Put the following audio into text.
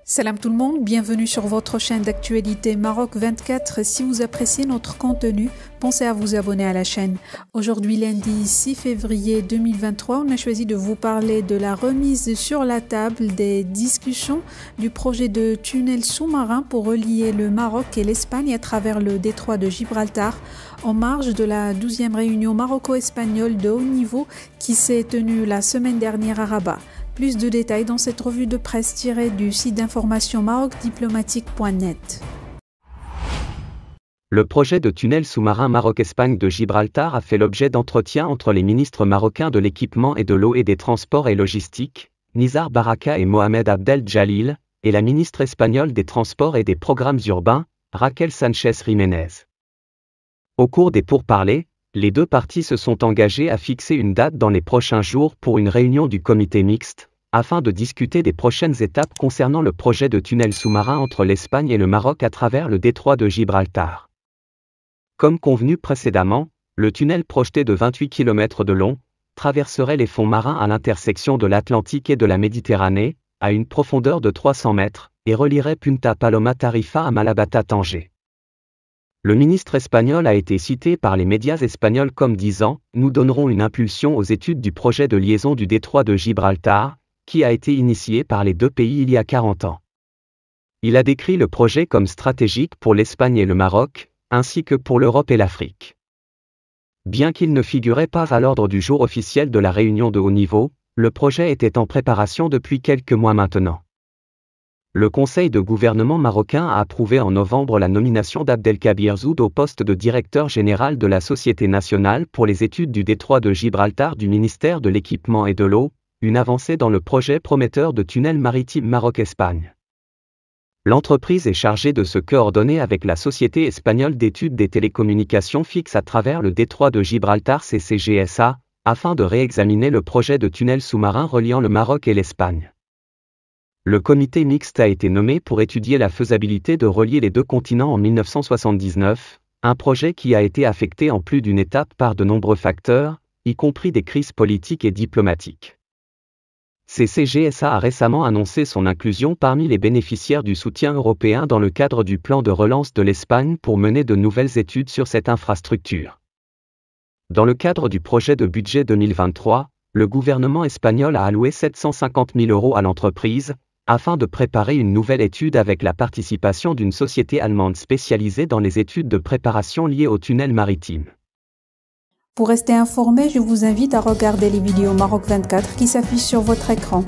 Salam tout le monde, bienvenue sur votre chaîne d'actualité Maroc 24. Si vous appréciez notre contenu, pensez à vous abonner à la chaîne. Aujourd'hui lundi 6 février 2023, on a choisi de vous parler de la remise sur la table des discussions du projet de tunnel sous-marin pour relier le Maroc et l'Espagne à travers le détroit de Gibraltar en marge de la 12e réunion maroco-espagnole de haut niveau qui s'est tenue la semaine dernière à Rabat. Plus de détails dans cette revue de presse tirée du site d'information marocdiplomatique.net. Le projet de tunnel sous-marin Maroc-Espagne de Gibraltar a fait l'objet d'entretiens entre les ministres marocains de l'équipement et de l'eau et des transports et logistiques, Nizar Baraka et Mohamed Abdel Jalil, et la ministre espagnole des Transports et des Programmes urbains, Raquel Sánchez Jiménez. Au cours des pourparlers, les deux parties se sont engagées à fixer une date dans les prochains jours pour une réunion du comité mixte, afin de discuter des prochaines étapes concernant le projet de tunnel sous-marin entre l'Espagne et le Maroc à travers le détroit de Gibraltar. Comme convenu précédemment, le tunnel projeté de 28 km de long, traverserait les fonds marins à l'intersection de l'Atlantique et de la Méditerranée, à une profondeur de 300 mètres, et relierait Punta Paloma Tarifa à Malabata Tanger. Le ministre espagnol a été cité par les médias espagnols comme disant « Nous donnerons une impulsion aux études du projet de liaison du détroit de Gibraltar, qui a été initié par les deux pays il y a 40 ans. » Il a décrit le projet comme stratégique pour l'Espagne et le Maroc, ainsi que pour l'Europe et l'Afrique. Bien qu'il ne figurait pas à l'ordre du jour officiel de la réunion de haut niveau, le projet était en préparation depuis quelques mois maintenant. Le Conseil de gouvernement marocain a approuvé en novembre la nomination d'Abdelkabir Zoud au poste de directeur général de la Société nationale pour les études du détroit de Gibraltar du ministère de l'Équipement et de l'eau, une avancée dans le projet prometteur de tunnel maritime Maroc-Espagne. L'entreprise est chargée de se coordonner avec la Société espagnole d'études des télécommunications fixes à travers le détroit de Gibraltar CCGSA, afin de réexaminer le projet de tunnel sous-marin reliant le Maroc et l'Espagne. Le comité mixte a été nommé pour étudier la faisabilité de relier les deux continents en 1979, un projet qui a été affecté en plus d'une étape par de nombreux facteurs, y compris des crises politiques et diplomatiques. CCGSA a récemment annoncé son inclusion parmi les bénéficiaires du soutien européen dans le cadre du plan de relance de l'Espagne pour mener de nouvelles études sur cette infrastructure. Dans le cadre du projet de budget 2023, le gouvernement espagnol a alloué 750 000 € à l'entreprise, afin de préparer une nouvelle étude avec la participation d'une société allemande spécialisée dans les études de préparation liées au tunnel maritime. Pour rester informé, je vous invite à regarder les vidéos Maroc 24 qui s'affichent sur votre écran.